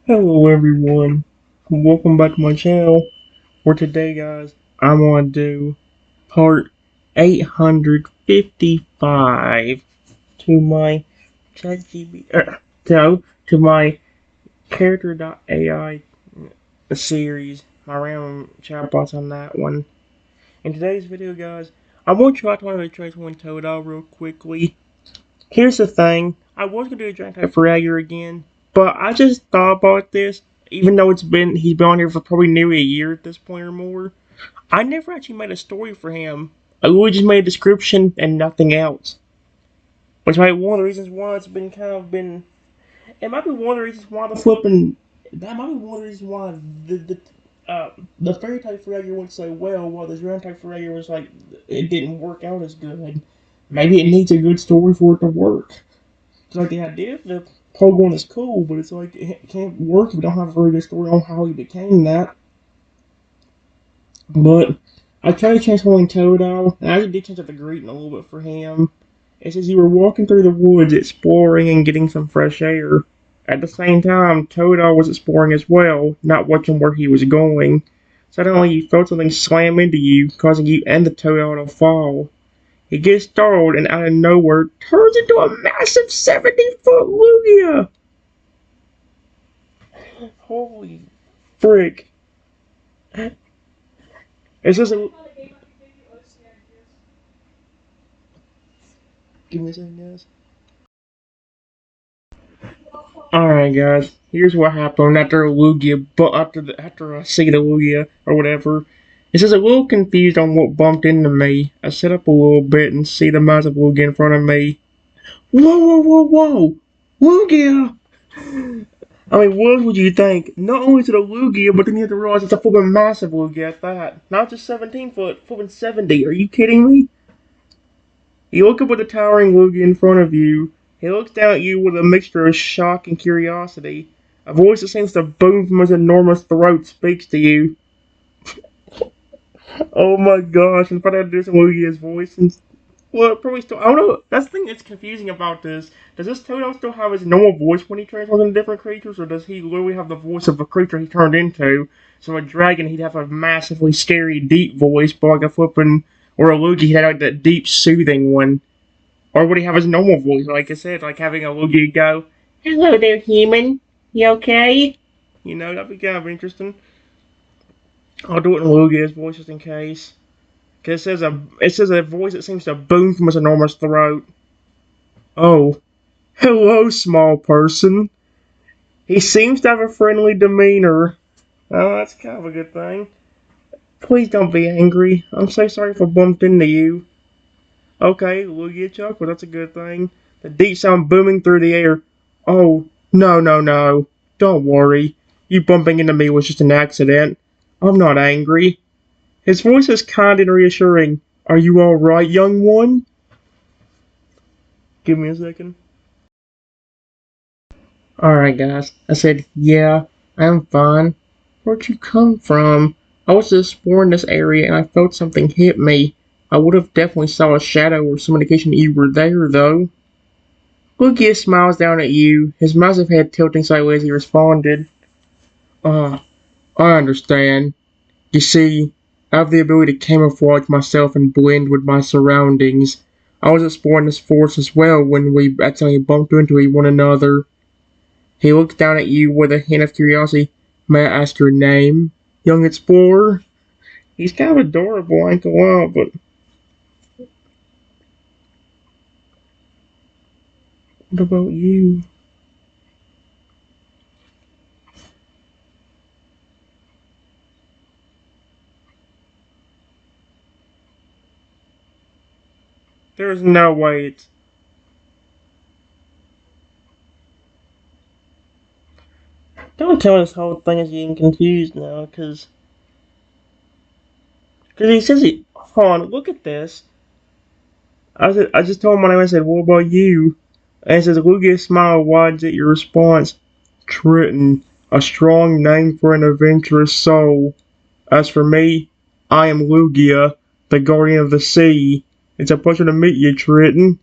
Hello everyone, welcome back to my channel. For today guys, I'm gonna do part 855 to my to my Character.ai series, my random chatbots on that one. In today's video guys, I want to try to trace one Totodile real quickly. Here's the thing, I was gonna do a giant type Fragger again, but I just thought about this, even though he's been on here for probably nearly a year at this point or more. I never actually made a story for him. I really just made a description and nothing else. Which might be one of the reasons why it's been it might be one of the reasons why that might be one of the reasons why the fairy type Fragger went so well, while the giant type Fragger was like, it didn't work out as good. Maybe it needs a good story for it to work. It's like the idea of the Pokemon is cool, but it's like it can't work if we don't have a very good story on how he became that. But I tried to transform Totodile, and I actually did change up the greeting a little bit for him. It says you were walking through the woods, exploring and getting some fresh air. At the same time, Totodile was exploring as well, not watching where he was going. Suddenly, you felt something slam into you, causing you and the Totodile to fall. He gets startled and out of nowhere turns into a massive 70-foot Lugia! Holy frick. It's just a... Give me a second, guys. Alright, guys. Here's what happened after Lugia, but after I see the Lugia, or whatever. It says a little confused on what bumped into me. I sit up a little bit and see the massive Lugia in front of me. Whoa, whoa, whoa, whoa! Lugia! I mean, what would you think? Not only is it a Lugia, but then you have to realize it's a flippin' massive Lugia at that. Not just 17 foot, flippin' 70. Are you kidding me? You look up at the towering Lugia in front of you. He looks down at you with a mixture of shock and curiosity. A voice that seems to boom from his enormous throat speaks to you. Oh my gosh, and if I had to do some Lugia's voice and well, probably still. I don't know. That's the thing that's confusing about this. Does this Totodile still have his normal voice when he transforms into different creatures, or does he literally have the voice of a creature he turned into? So a dragon, he'd have a massively scary, deep voice, but like a flippin' or a Lugia, he'd have like that deep, soothing one. Or would he have his normal voice, like I said, like having a Lugia go, "Hello there, human. You okay?" You know, that'd be kind of interesting. I'll do it in Lugia's voice just in case. Cause it says a voice that seems to boom from his enormous throat. Oh, hello, small person. He seems to have a friendly demeanor. Oh, that's kind of a good thing. Please don't be angry. I'm so sorry if I bumped into you. Okay, Lugia chuckle, that's a good thing. The deep sound booming through the air. Oh, no, no, no. Don't worry. You bumping into me was just an accident. I'm not angry. His voice is kind and reassuring. Are you alright, young one? Give me a second. Alright, guys. I said, yeah, I'm fine. Where'd you come from? I was just exploring this area and I felt something hit me. I would have definitely saw a shadow or some indication you were there, though. Lugia smiles down at you, his massive head tilting sideways as he responded. I understand. You see, I have the ability to camouflage myself and blend with my surroundings. I was exploring this forest as well when we accidentally bumped into one another. He looks down at you with a hint of curiosity. May I ask your name, young explorer? He's kind of adorable, I ain't gonna lie, but... What about you? There's no way it's... Don't tell me this whole thing is getting confused now, because he says he... Hold on, look at this. I just told him my name, I said, what about you? And he says, Lugia smile widens at your response. Triton, a strong name for an adventurous soul. As for me, I am Lugia, the guardian of the sea. It's a pleasure to meet you, Triton.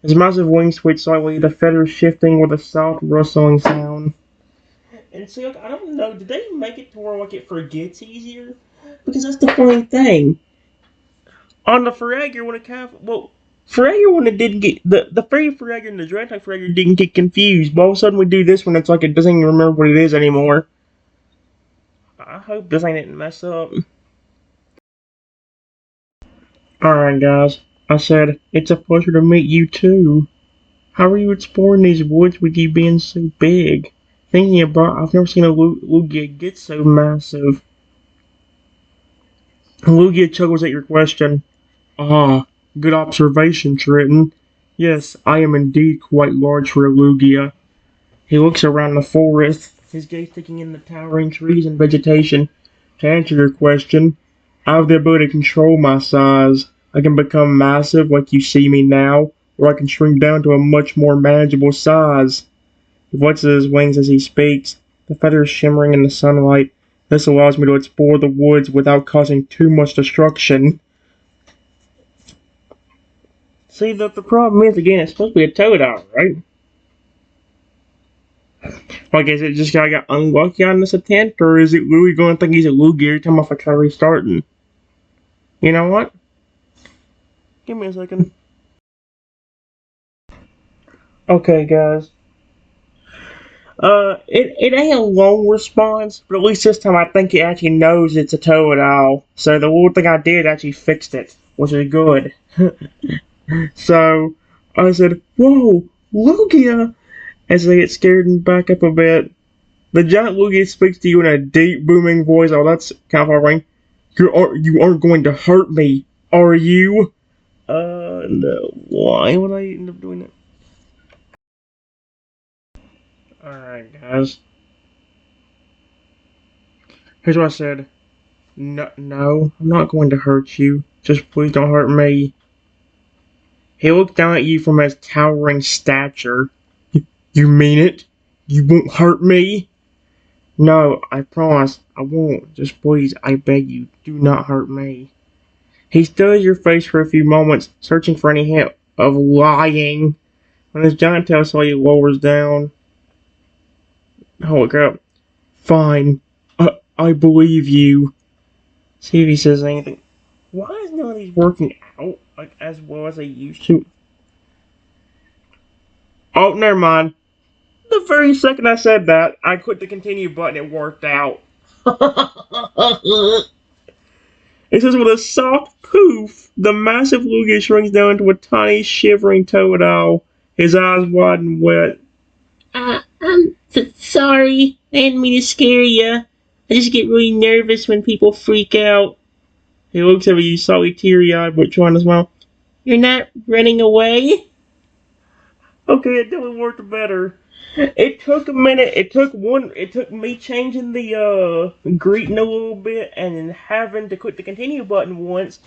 His massive wings switch slightly, the feathers shifting with a soft rustling sound. And see, like, I don't know, did they make it to where like it forgets easier? Because that's the funny thing. On the Fragger, when it kind of Fragger when it didn't get the Fairy Fragger and the Dragon Fragger didn't get confused, but all of a sudden we do this one, it's like it doesn't even remember what it is anymore. I hope this ain't didn't mess up. Alright, guys. I said, it's a pleasure to meet you too. How are you exploring these woods with you being so big? Thinking about, I've never seen a Lugia get so massive. Lugia chuckles at your question. Ah, good observation, Triton. Yes, I am indeed quite large for a Lugia. He looks around the forest, his gaze taking in the towering trees and vegetation. To answer your question, I have the ability to control my size. I can become massive like you see me now, or I can shrink down to a much more manageable size. He flexes his wings as he speaks, the feathers shimmering in the sunlight. This allows me to explore the woods without causing too much destruction. See, the problem is, again, it's supposed to be a Totodile, right? Like, is it just I got unlucky on this attempt, or is it really going to think he's a Lugia every time if I try restarting? You know what? Give me a second. Okay, guys. It ain't a long response, but at least this time I think it actually knows it's a Totodile. So the little thing I did actually fixed it, which is good. So I said, "Whoa, Lugia!" As they get scared and back up a bit. The giant Lugia speaks to you in a deep, booming voice. Oh, that's kind of horrifying. You aren't going to hurt me, are you? No. Why would I end up doing that? Alright, guys. Here's what I said. No, I'm not going to hurt you. Just please don't hurt me. He looked down at you from his towering stature. You mean it? You won't hurt me? No, I promise, I won't. Just please, I beg you, do not hurt me. He studies your face for a few moments, searching for any hint of lying. When his giant tail slowly lowers down. Holy crap. Fine. I believe you. See if he says anything. Why is none of these working out like as well as they used to? Oh, never mind. The very second I said that, I clicked the continue button, it worked out. It says with a soft poof, the massive Lugia shrinks down into a tiny, shivering Totodile, his eyes wide and wet. I'm sorry. I didn't mean to scare you. I just get really nervous when people freak out. He looks at you, slightly teary-eyed, but trying to smile. You're not running away? Okay, it definitely worked better. It took a minute. It took me changing the greeting a little bit and then having to click the continue button once.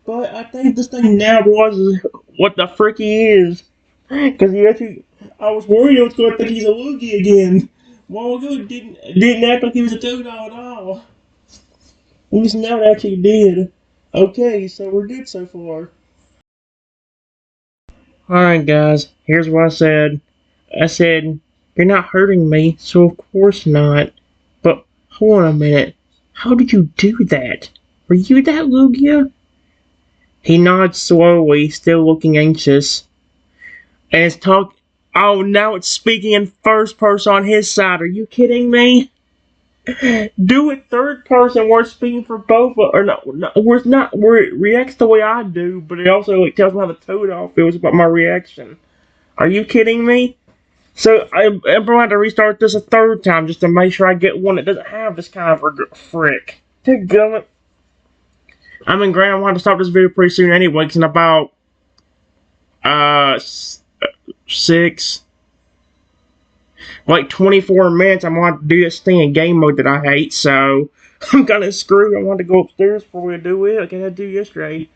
But I think this thing now realizes what the frick he is. Because he actually, I was worried I was going to think he's a Lugia again. Well, good, didn't act like he was a Totodile at all. At least now it actually did. Okay, so we're good so far. Alright, guys, here's what I said. I said, you're not hurting me, so of course not. But hold on a minute. How did you do that? Were you that Lugia? He nods slowly, still looking anxious. And it's oh, now it's speaking in first person on his side. Are you kidding me? Do it third person. We're speaking for both. Or no, we're not. It reacts the way I do, but it also tells me how the Totodile feels about my reaction. Are you kidding me? So I'm going to have to restart this a third time just to make sure I get one that doesn't have this kind of frick. Dadgummit. I mean, granted, I'm going to have to stop this video pretty soon anyway, because in about 24 minutes, I'm going to have to do this thing in game mode that I hate, so I'm kind of screwed. I want to go upstairs before we do it, like I had to do yesterday.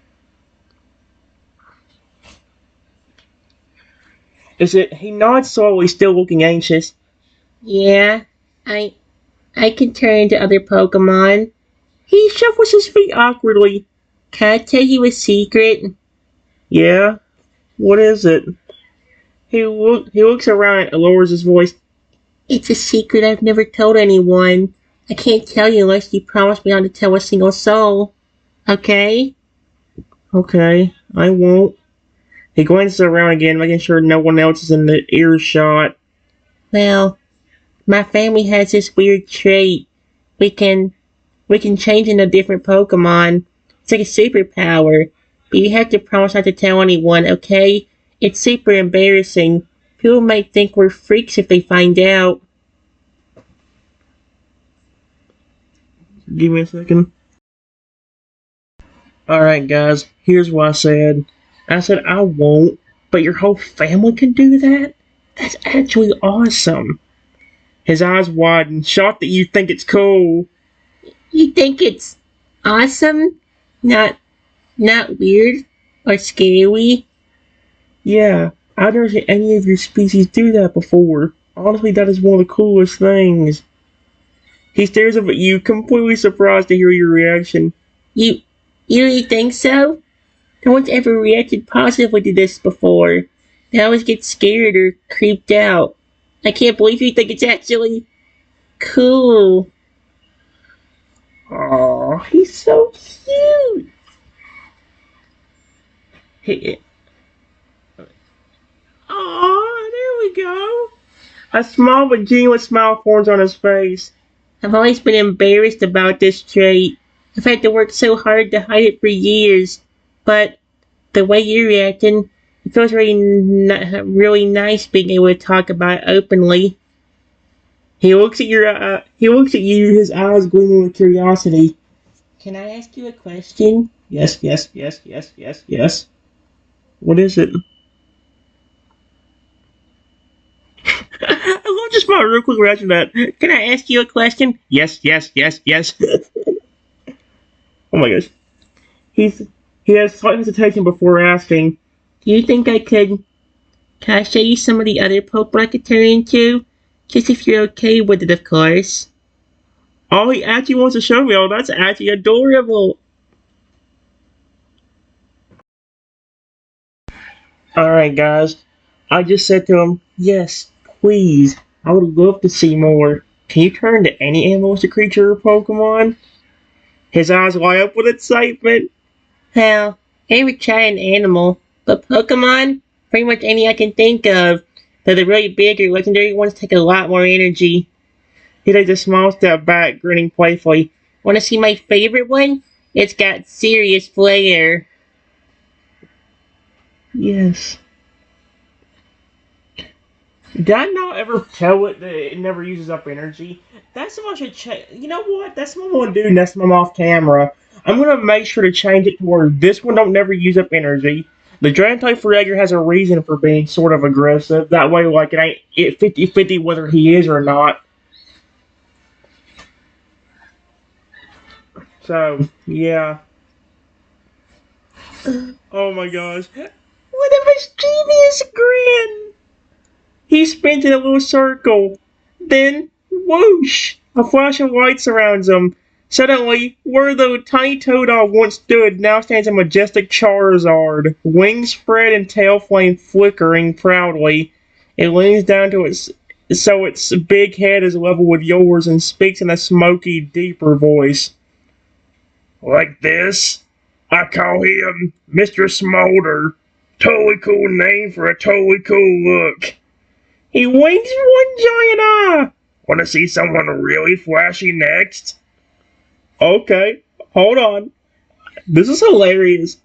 He nods slowly, still looking anxious. Yeah, I can turn into other Pokemon. He shuffles his feet awkwardly. Can I tell you a secret? Yeah? What is it? He looks around and lowers his voice. It's a secret I've never told anyone. I can't tell you unless you promise me not to tell a single soul. Okay? Okay, I won't. He glances around again, making sure no one else is in the earshot. Well, my family has this weird trait. We can we can change into different Pokemon. It's like a superpower. But you have to promise not to tell anyone, okay? It's super embarrassing. People might think we're freaks if they find out. Give me a second. Alright, guys, here's what I said. I said I won't, but your whole family can do that? That's actually awesome. His eyes widen, shocked that you think it's cool. You think it's awesome? Not weird or scary? Yeah, I've never seen any of your species do that before. Honestly, that is one of the coolest things. He stares up at you, completely surprised to hear your reaction. You you really think so? No one's ever reacted positively to this before. They always get scared or creeped out. I can't believe you think it's actually cool. Aw, he's so cute. Aw, there we go. A small but genuine smile forms on his face. I've always been embarrassed about this trait. I've had to work so hard to hide it for years. But the way you're reacting, it feels really nice being able to talk about it openly. He looks at you, his eyes gleaming with curiosity. Can I ask you a question? Yes, yes, yes, yes, yes, yes. What is it? I love just my real quick reaction to that. Can I ask you a question? Yes, yes, yes, yes. Oh my gosh. He has slight hesitation before asking. Do you think can I show you some of the other Pokemon I could turn into? Just if you're okay with it, of course. Oh, he actually wants to show me. Oh, that's actually adorable. Alright, guys. I just said to him, yes, please. I would love to see more. Can you turn into any animalistic creature or Pokemon? His eyes light up with excitement. Hell, I would try an animal, but Pokemon? Pretty much any I can think of. Though the really big or legendary ones take a lot more energy. He takes a small step back, grinning playfully. Wanna see my favorite one? It's got serious flair. Yes. Did I not ever tell it that it never uses up energy? That's what I should change. You know what? That's what I'm gonna do next time I'm off camera. I'm gonna make sure to change it to where this one don't never use up energy. The Dragon type Fragger has a reason for being sort of aggressive. That way, like, it ain't 50-50 whether he is or not. So, yeah. Oh my gosh. What a mischievous grin! He spins in a little circle. Then, whoosh! A flash of light surrounds him. Suddenly, where the tiny Totodile once stood now stands a majestic Charizard, wings spread and tail flame flickering proudly. It leans down to its big head is level with yours and speaks in a smoky, deeper voice. Like this? I call him Mr. Smolder. Totally cool name for a totally cool look. He winks one giant eye. Want to see someone really flashy next? Okay, hold on. This is hilarious.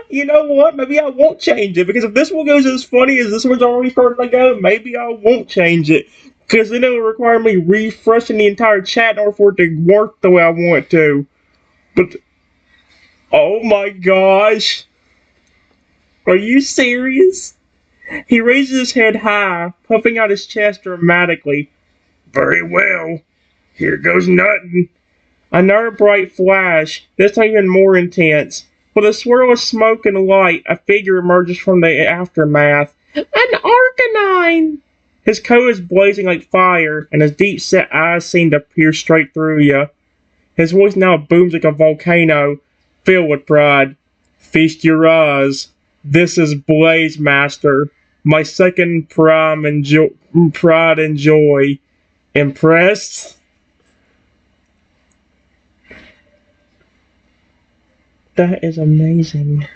You know what? Maybe I won't change it because if this one goes as funny as this one's already starting to go, maybe I won't change it. Because then it'll require me refreshing the entire chat in order for it to work the way I want it to. But, oh my gosh. Are you serious? He raises his head high, puffing out his chest dramatically. Very well. Here goes nothing. Another bright flash, this time even more intense. With a swirl of smoke and light, a figure emerges from the aftermath. An Arcanine! His coat is blazing like fire, and his deep-set eyes seem to pierce straight through you. His voice now booms like a volcano, filled with pride. Feast your eyes. This is Blaze Master, my second pride and joy. Impressed? That is amazing.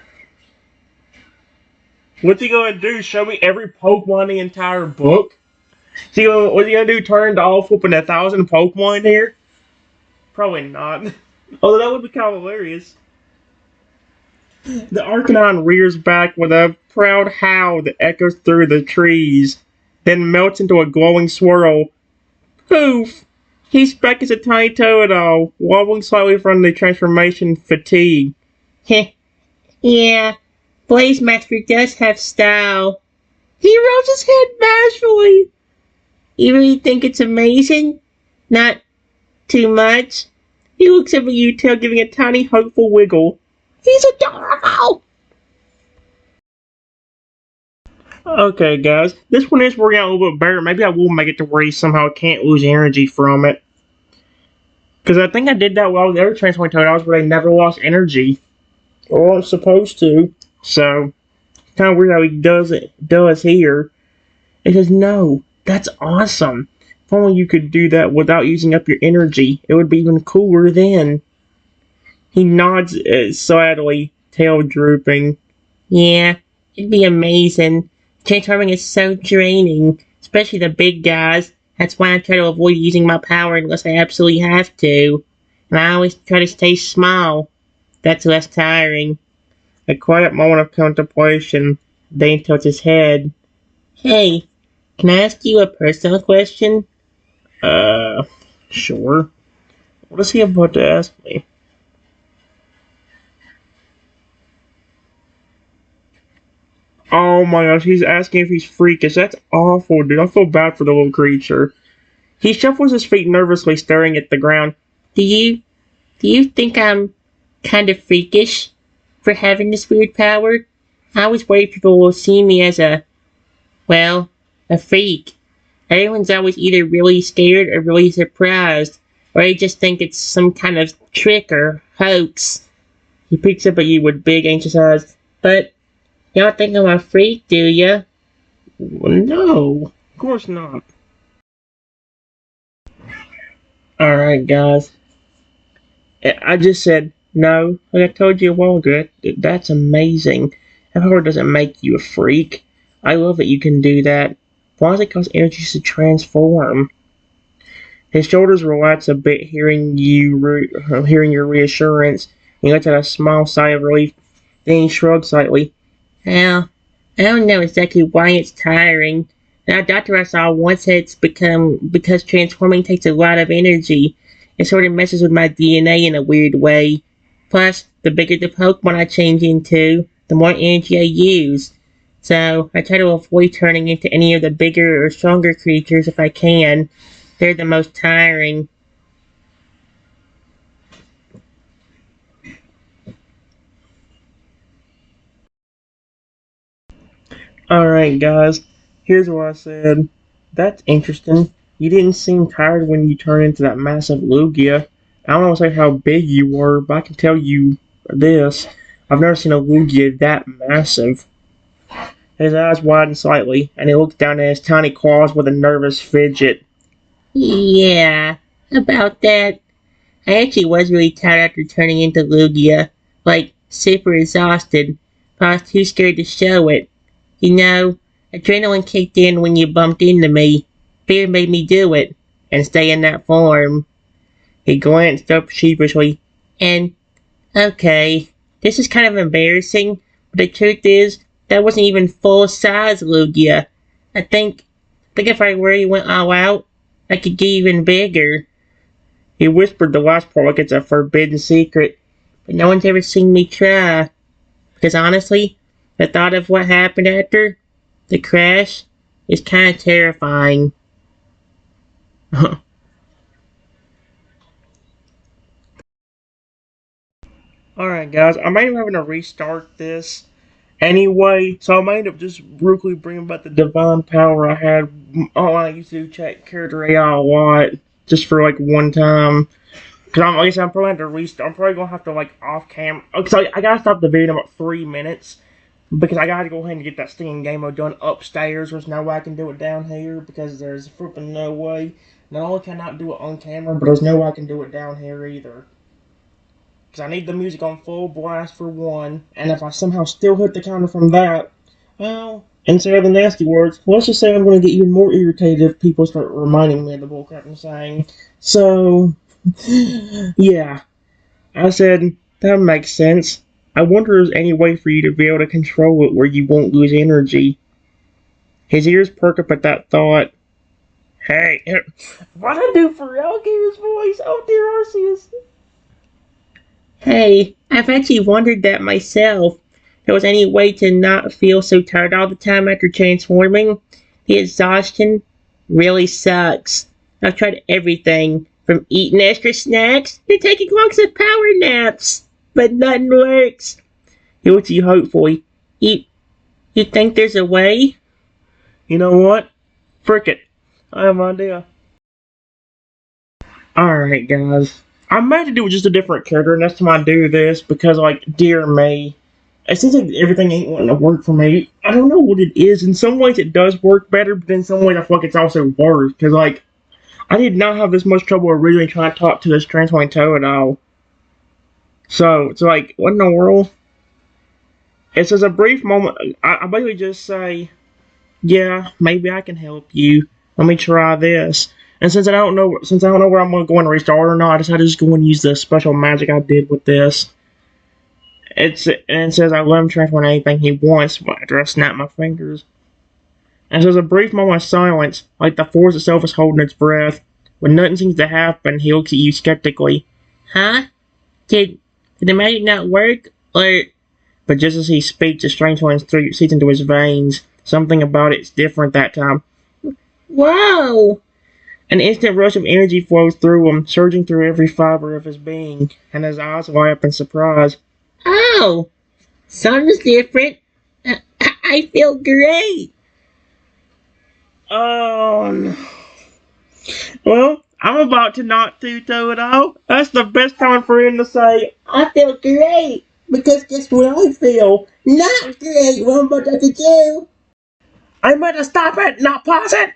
What's he gonna do? Show me every Pokemon in the entire book? What's he gonna do? Turn off flipping 1,000 Pokemon here? Probably not. Although that would be kind of hilarious. The Arcanine rears back with a proud howl that echoes through the trees, then melts into a glowing swirl. Poof! He's back as a tiny Totodile, wobbling slightly from the transformation fatigue. Heh. Yeah, Blaze Master does have style. He rolls his head bashfully. You really think it's amazing? Not too much. He looks up at you, tail giving a tiny hopeful wiggle. He's adorable! Okay, guys. This one is working out a little bit better. Maybe I will make it to where he somehow can't lose energy from it. Because I think I did that well with the other transforming Totodiles where they never lost energy. Or weren't supposed to. So, it's kind of weird how he does here. It says, no, that's awesome. If only you could do that without using up your energy. It would be even cooler then. He nods sadly, tail drooping. Yeah, it'd be amazing. Transforming is so draining, especially the big guys. That's why I try to avoid using my power unless I absolutely have to. And I always try to stay small. That's less tiring. A quiet moment of contemplation. Dane tilts his head. Hey, can I ask you a personal question? Sure. What is he about to ask me? Oh my gosh, he's asking if he's freakish. That's awful, dude. I feel bad for the little creature. He shuffles his feet nervously, staring at the ground. Do you think I'm kind of freakish for having this weird power? I always worry people will see me as a freak. Everyone's always either really scared or really surprised, or they just think it's some kind of trick or hoax. He peeks up at you with big, anxious eyes. But you don't think I'm a freak, do ya? No, of course not. Alright, guys. I just said no. Like I told you a while ago, that's amazing. That power doesn't make you a freak. I love that you can do that. Why does it cost energy to transform? His shoulders relax a bit, hearing your reassurance. He lets out a small sigh of relief. Then he shrugs slightly. Well, I don't know exactly why it's tiring. Now, doctor I saw once said it's because transforming takes a lot of energy. It sort of messes with my DNA in a weird way. Plus, the bigger the Pokemon I change into, the more energy I use. So, I try to avoid turning into any of the bigger or stronger creatures if I can. They're the most tiring. Alright, guys. Here's what I said. That's interesting. You didn't seem tired when you turned into that massive Lugia. I don't know say how big you were, but I can tell you this. I've never seen a Lugia that massive. His eyes widen slightly, and he looks down at his tiny claws with a nervous fidget. Yeah, about that. I actually was really tired after turning into Lugia. Like, super exhausted, but I was too scared to show it. You know, adrenaline kicked in when you bumped into me. Fear made me do it, and stay in that form. He glanced up sheepishly, and, okay, this is kind of embarrassing, but the truth is, that wasn't even full-size Lugia. I think if I really went all out, I could get even bigger. He whispered the last part like it's a forbidden secret, but no one's ever seen me try. Because honestly, the thought of what happened after the crash is kind of terrifying. Alright guys, I might be having to restart this anyway, so I might end up just brutally bringing back the divine power I had. Oh, I used to do Character.ai a lot, just for like one time. Because like I said, I'm probably going to have to restart. I'm probably going to have to like off camera. Because I got to stop the video in about 3 minutes. because I gotta go ahead and get that stinging game mode done upstairs. There's no way I can do it down here because there's flipping no way. Not only can I not do it on camera, but there's no way I can do it down here either. Because I need the music on full blast for one, and if I somehow still hit the counter from that, well, instead of the nasty words, let's just say I'm going to get even more irritated if people start reminding me of the bullcrap I'm saying. So, yeah, I said, that makes sense. I wonder if there's any way for you to be able to control it where you won't lose energy. His ears perk up at that thought. Hey, what'd I do for Alligator's voice? Oh dear, Arceus. Hey, I've actually wondered that myself. If there was any way to not feel so tired all the time after transforming. The exhaustion really sucks. I've tried everything, from eating extra snacks to taking lots of power naps, but nothing works. He looks at you hopefully. You think there's a way? You know what? Frick it. I have an idea. Alright, guys. I meant to do just a different character, and that's time I do this because, like, dear me. It seems like everything ain't wanting to work for me. I don't know what it is. In some ways, it does work better, but in some ways, I feel like it's also worse. Because, like, I did not have this much trouble originally trying to talk to this transforming Totodile. So, it's like, what in the world? It says a brief moment. I basically just say, yeah, maybe I can help you. Let me try this. And since I don't know where I'm gonna go and restart or not, I decided to just go and use the special magic I did with this. It says I let him transform anything he wants, but after I snap my fingers. And there's a brief moment of silence, like the force itself is holding its breath. When nothing seems to happen, he looks at you skeptically. Huh? Did the magic not work? Or... But just as he speaks, a strange one seeps into his veins. Something about it's different that time. Whoa! An instant rush of energy flows through him, surging through every fiber of his being, and his eyes light up in surprise. Oh! Something's different. I feel great! No. Well, I'm about to knock to Totodile. That's the best time for him to say, I feel great! Because guess what I feel? Not great! What I'm about to do! I'm about to stop it, not pause it!